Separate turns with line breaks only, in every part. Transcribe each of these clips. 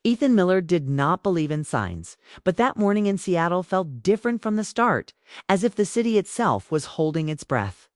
Ethan Miller did not believe in signs, but that morning in Seattle felt different from the start, as if the city itself was holding its breath.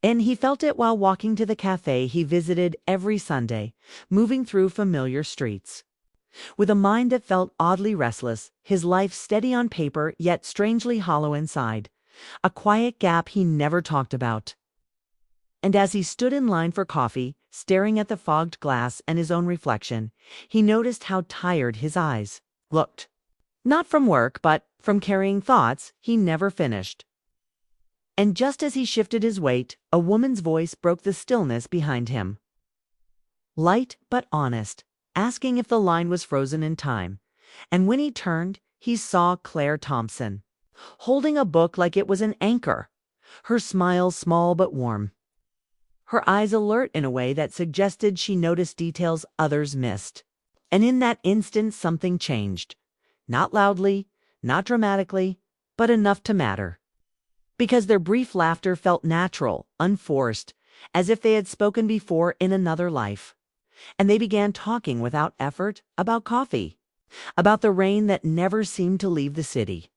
And he felt it while walking to the cafe he visited every Sunday, moving through familiar streets. With a mind that felt oddly restless, his life steady on paper yet strangely hollow inside, a quiet gap he never talked about. And as he stood in line for coffee, staring at the fogged glass and his own reflection, he noticed how tired his eyes looked. Not from work, but from carrying thoughts he never finished. And just as he shifted his weight, a woman's voice broke the stillness behind him. Light but honest, asking if the line was frozen in time. And when he turned, he saw Claire Thompson, holding a book like it was an anchor, her smile small but warm. Her eyes alert in a way that suggested she noticed details others missed. And in that instant something changed. Not loudly, not dramatically, but enough to matter. Because their brief laughter felt natural, unforced, as if they had spoken before in another life. And they began talking without effort about coffee, about the rain that never seemed to leave the city,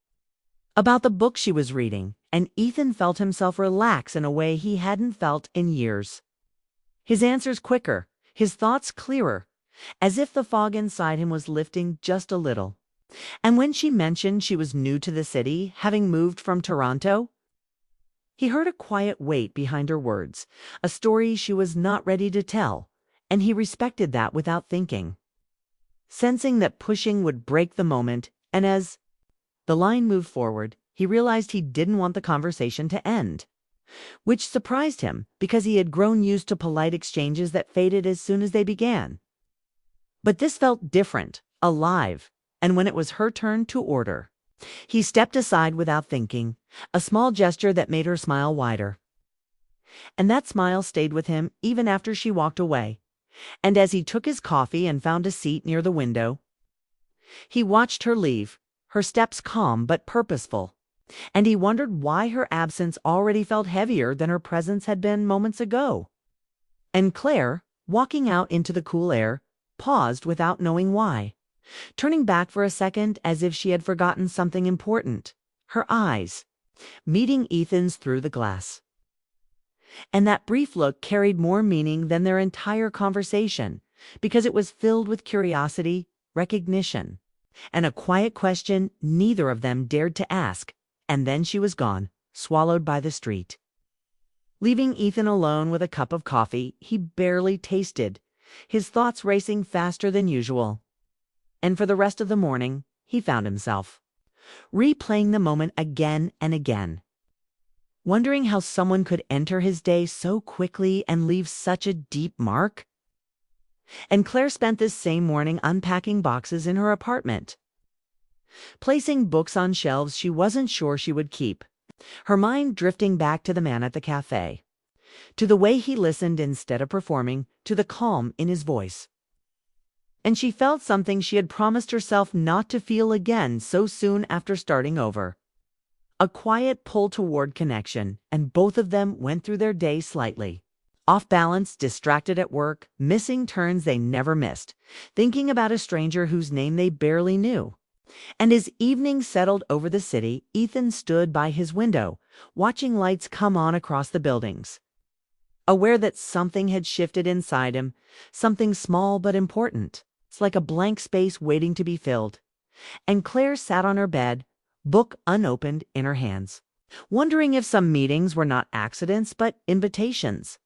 about the book she was reading, and Ethan felt himself relax in a way he hadn't felt in years. His answers quicker, his thoughts clearer, as if the fog inside him was lifting just a little. And when she mentioned she was new to the city, having moved from Toronto, he heard a quiet weight behind her words, a story she was not ready to tell, and he respected that without thinking. Sensing that pushing would break the moment, and as the line moved forward, he realized he didn't want the conversation to end. Which surprised him, because he had grown used to polite exchanges that faded as soon as they began. But this felt different, alive, and when it was her turn to order, he stepped aside without thinking, a small gesture that made her smile wider. And that smile stayed with him even after she walked away. And as he took his coffee and found a seat near the window, he watched her leave, her steps calm but purposeful, and he wondered why her absence already felt heavier than her presence had been moments ago. And Claire, walking out into the cool air, paused without knowing why, turning back for a second as if she had forgotten something important, her eyes meeting Ethan's through the glass. And that brief look carried more meaning than their entire conversation, because it was filled with curiosity, recognition, and a quiet question neither of them dared to ask, and then she was gone, swallowed by the street. Leaving Ethan alone with a cup of coffee he barely tasted, his thoughts racing faster than usual. And for the rest of the morning, he found himself replaying the moment again and again, wondering how someone could enter his day so quickly and leave such a deep mark. And Claire spent this same morning unpacking boxes in her apartment, placing books on shelves she wasn't sure she would keep, her mind drifting back to the man at the cafe, to the way he listened instead of performing, to the calm in his voice. And she felt something she had promised herself not to feel again so soon after starting over. A quiet pull toward connection, and both of them went through their day slightly off balance, distracted at work, missing turns they never missed, thinking about a stranger whose name they barely knew. And as evening settled over the city, Ethan stood by his window, watching lights come on across the buildings, aware that something had shifted inside him, something small but important. It's like a blank space waiting to be filled. And Claire sat on her bed, book unopened in her hands, wondering if some meetings were not accidents but invitations.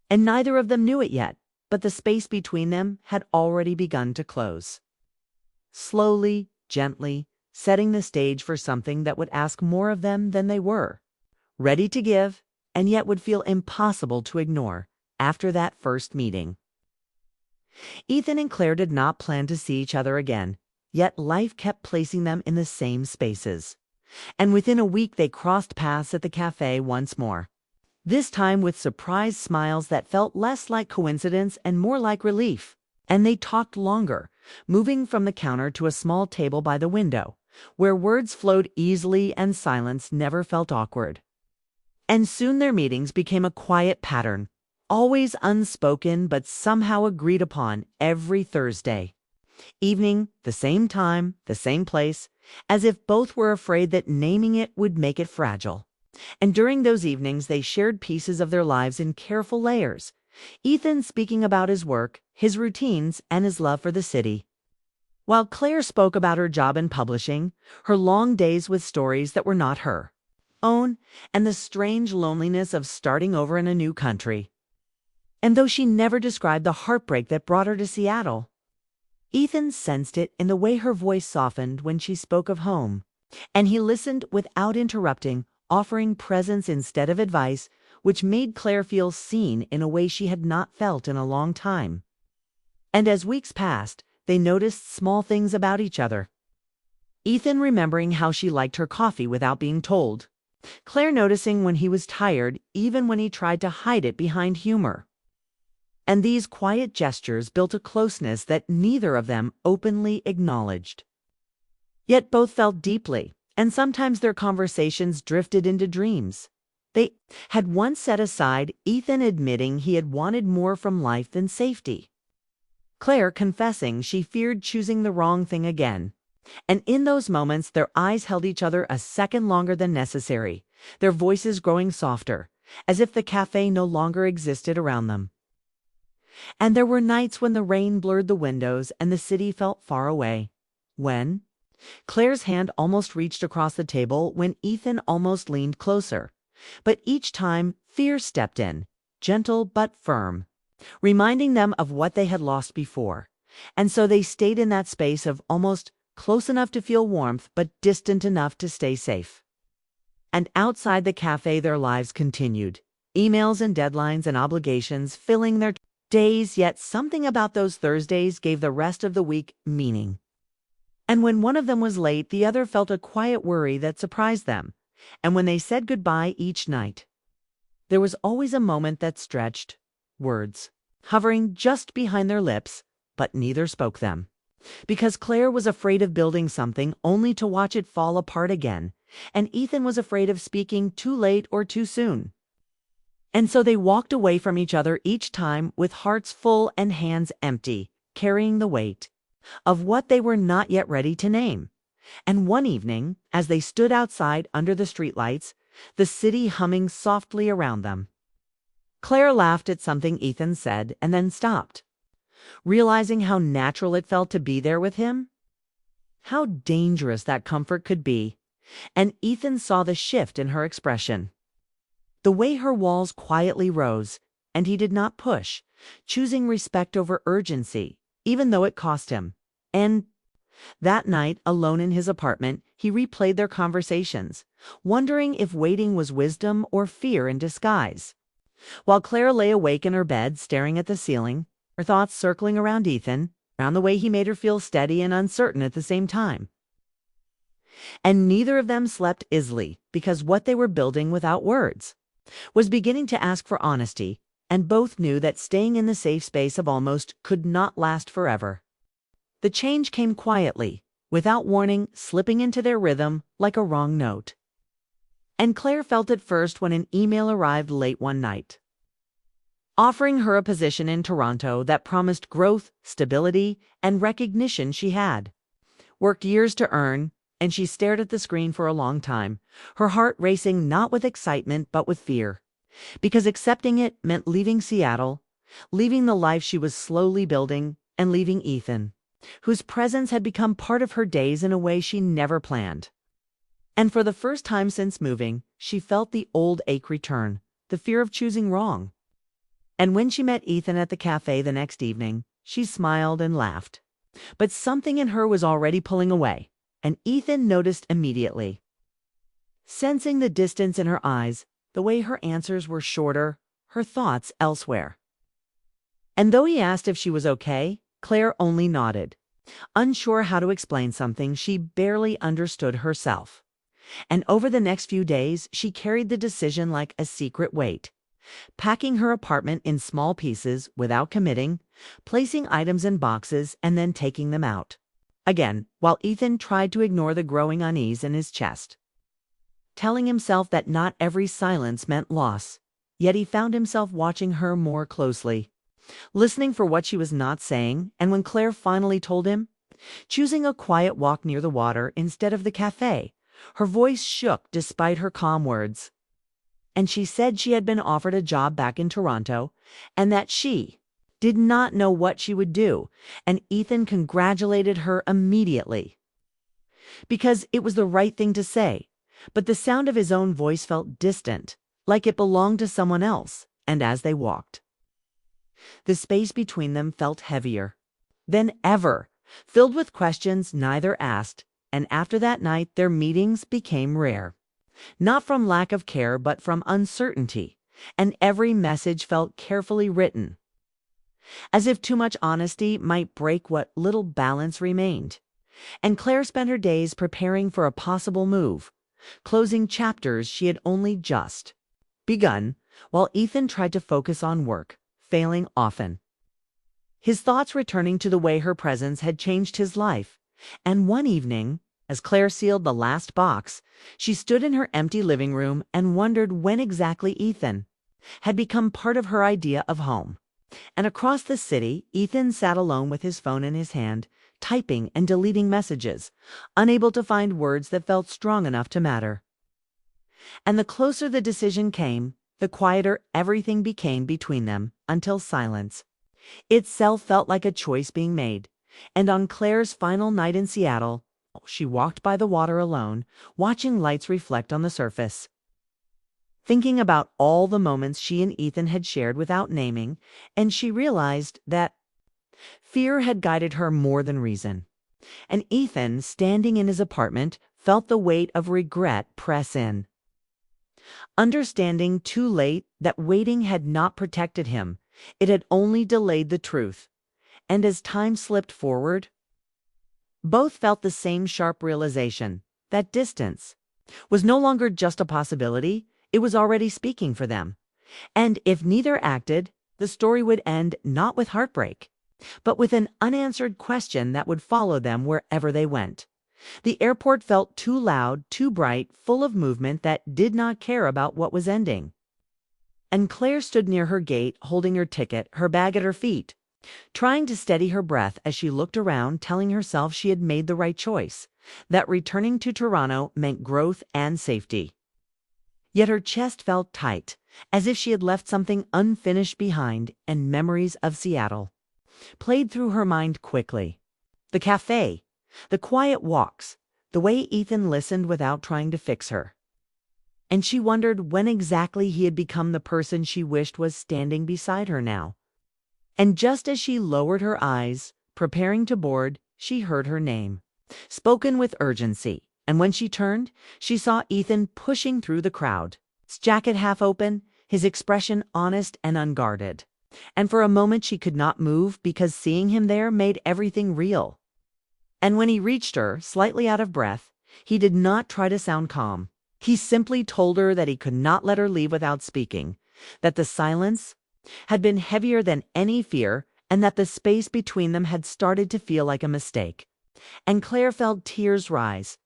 And neither of them knew it yet, but the space between them had already begun to close. Slowly, gently, setting the stage for something that would ask more of them than they were, ready to give, and yet would feel impossible to ignore after that first meeting. Ethan and Claire did not plan to see each other again, yet life kept placing them in the same spaces. And within a week they crossed paths at the cafe once more, this time with surprised smiles that felt less like coincidence and more like relief. And they talked longer, moving from the counter to a small table by the window, where words flowed easily and silence never felt awkward. And soon their meetings became a quiet pattern, always unspoken but somehow agreed upon every Thursday. Evening, the same time, the same place, as if both were afraid that naming it would make it fragile. And during those evenings, they shared pieces of their lives in careful layers. Ethan speaking about his work, his routines, and his love for the city, while Claire spoke about her job in publishing, her long days with stories that were not her own, and the strange loneliness of starting over in a new country. And though she never described the heartbreak that brought her to Seattle, Ethan sensed it in the way her voice softened when she spoke of home. And he listened without interrupting, offering presence instead of advice, which made Claire feel seen in a way she had not felt in a long time. And as weeks passed, they noticed small things about each other. Ethan remembering how she liked her coffee without being told. Claire noticing when he was tired, even when he tried to hide it behind humor. And these quiet gestures built a closeness that neither of them openly acknowledged. Yet both felt deeply, and sometimes their conversations drifted into dreams. They had once set aside, Ethan admitting he had wanted more from life than safety. Claire confessing she feared choosing the wrong thing again. And in those moments, their eyes held each other a second longer than necessary, their voices growing softer, as if the cafe no longer existed around them. And there were nights when the rain blurred the windows and the city felt far away. When Claire's hand almost reached across the table, when Ethan almost leaned closer. But each time, fear stepped in, gentle but firm, reminding them of what they had lost before. And so they stayed in that space of almost close enough to feel warmth, but distant enough to stay safe. And outside the cafe, their lives continued. Emails and deadlines and obligations filling their days, yet something about those Thursdays gave the rest of the week meaning. And when one of them was late, the other felt a quiet worry that surprised them. And when they said goodbye each night, there was always a moment that stretched, words hovering just behind their lips, but neither spoke them. Because Claire was afraid of building something only to watch it fall apart again, and Ethan was afraid of speaking too late or too soon. And so they walked away from each other each time with hearts full and hands empty, carrying the weight of what they were not yet ready to name. And one evening, as they stood outside under the streetlights, the city humming softly around them, Claire laughed at something Ethan said and then stopped, realizing how natural it felt to be there with him, how dangerous that comfort could be. And Ethan saw the shift in her expression, the way her walls quietly rose, and he did not push, choosing respect over urgency, even though it cost him. And that night, alone in his apartment, he replayed their conversations, wondering if waiting was wisdom or fear in disguise. While Claire lay awake in her bed, staring at the ceiling, her thoughts circling around Ethan, around the way he made her feel steady and uncertain at the same time. And neither of them slept easily, because what they were building without words was beginning to ask for honesty, and both knew that staying in the safe space of almost could not last forever. The change came quietly, without warning, slipping into their rhythm like a wrong note. And Claire felt it first when an email arrived late one night, offering her a position in Toronto that promised growth, stability, and recognition she had worked years to earn. And she stared at the screen for a long time, her heart racing not with excitement but with fear. Because accepting it meant leaving Seattle, leaving the life she was slowly building, and leaving Ethan, whose presence had become part of her days in a way she never planned. And for the first time since moving, she felt the old ache return, the fear of choosing wrong. And when she met Ethan at the cafe the next evening, she smiled and laughed. But something in her was already pulling away. And Ethan noticed immediately, sensing the distance in her eyes, the way her answers were shorter, her thoughts elsewhere. And though he asked if she was okay, Claire only nodded, unsure how to explain something she barely understood herself. And over the next few days, she carried the decision like a secret weight, packing her apartment in small pieces without committing, placing items in boxes and then taking them out. Again, while Ethan tried to ignore the growing unease in his chest, telling himself that not every silence meant loss, yet he found himself watching her more closely, listening for what she was not saying, and when Claire finally told him, choosing a quiet walk near the water instead of the cafe. Her voice shook despite her calm words. And she said she had been offered a job back in Toronto and that she did not know what she would do, and Ethan congratulated her immediately. Because it was the right thing to say, but the sound of his own voice felt distant, like it belonged to someone else, and as they walked, the space between them felt heavier than ever, filled with questions neither asked, and after that night their meetings became rare. Not from lack of care, but from uncertainty, and every message felt carefully written, as if too much honesty might break what little balance remained. And Claire spent her days preparing for a possible move, closing chapters she had only just begun, while Ethan tried to focus on work, failing often. His thoughts returning to the way her presence had changed his life, and one evening, as Claire sealed the last box, she stood in her empty living room and wondered when exactly Ethan had become part of her idea of home. And across the city, Ethan sat alone with his phone in his hand, typing and deleting messages, unable to find words that felt strong enough to matter. And the closer the decision came, the quieter everything became between them, until silence itself felt like a choice being made. And on Claire's final night in Seattle, she walked by the water alone, watching lights reflect on the surface, thinking about all the moments she and Ethan had shared without naming, and she realized that fear had guided her more than reason. And Ethan, standing in his apartment, felt the weight of regret press in, understanding too late that waiting had not protected him, it had only delayed the truth. And as time slipped forward, both felt the same sharp realization that distance was no longer just a possibility, it was already speaking for them. And if neither acted, the story would end not with heartbreak, but with an unanswered question that would follow them wherever they went. The airport felt too loud, too bright, full of movement that did not care about what was ending. And Claire stood near her gate, holding her ticket, her bag at her feet, trying to steady her breath as she looked around, telling herself she had made the right choice, that returning to Toronto meant growth and safety. Yet her chest felt tight, as if she had left something unfinished behind, and memories of Seattle played through her mind quickly. The cafe, the quiet walks, the way Ethan listened without trying to fix her. And she wondered when exactly he had become the person she wished was standing beside her now. And just as she lowered her eyes, preparing to board, she heard her name, spoken with urgency, and when she turned, she saw Ethan pushing through the crowd, his jacket half open, his expression honest and unguarded. And for a moment she could not move because seeing him there made everything real. And when he reached her, slightly out of breath, he did not try to sound calm. He simply told her that he could not let her leave without speaking, that the silence had been heavier than any fear, and that the space between them had started to feel like a mistake. And Claire felt tears rise,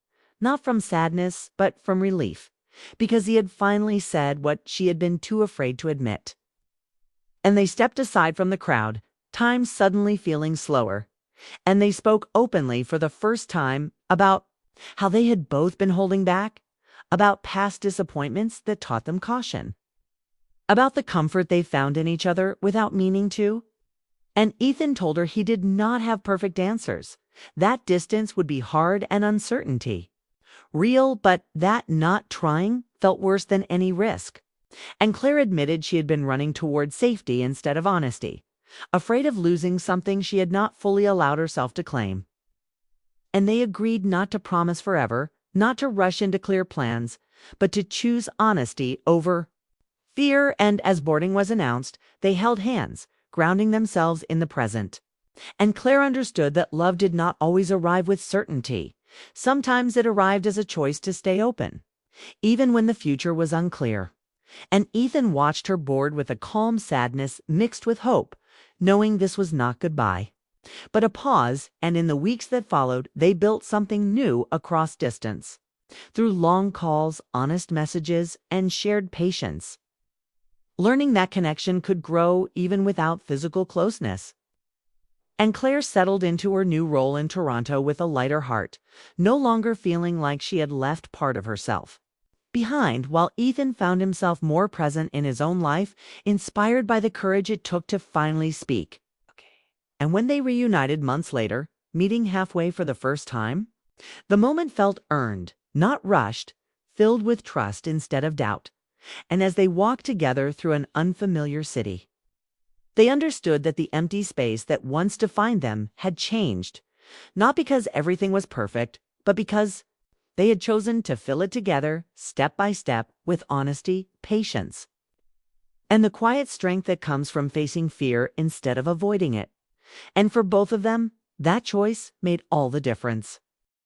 not from sadness, but from relief, because he had finally said what she had been too afraid to admit. And they stepped aside from the crowd, time suddenly feeling slower, and they spoke openly for the first time about how they had both been holding back, about past disappointments that taught them caution, about the comfort they found in each other without meaning to. And Ethan told her he did not have perfect answers. That distance would be hard and uncertainty real, but that not trying felt worse than any risk. And Claire admitted she had been running toward safety instead of honesty, afraid of losing something she had not fully allowed herself to claim. And they agreed not to promise forever, not to rush into clear plans, but to choose honesty over fear. And as boarding was announced, they held hands, grounding themselves in the present. And Claire understood that love did not always arrive with certainty. Sometimes it arrived as a choice to stay open, even when the future was unclear. And Ethan watched her board with a calm sadness mixed with hope, knowing this was not goodbye, but a pause. And in the weeks that followed, they built something new across distance, through long calls, honest messages, and shared patience, learning that connection could grow even without physical closeness. And Claire settled into her new role in Toronto with a lighter heart, no longer feeling like she had left part of herself behind, while Ethan found himself more present in his own life, inspired by the courage it took to finally speak. And when they reunited months later, meeting halfway for the first time, the moment felt earned, not rushed, filled with trust instead of doubt. And as they walked together through an unfamiliar city, they understood that the empty space that once defined them had changed, not because everything was perfect, but because they had chosen to fill it together, step by step, with honesty, patience, and the quiet strength that comes from facing fear instead of avoiding it. And for both of them, that choice made all the difference.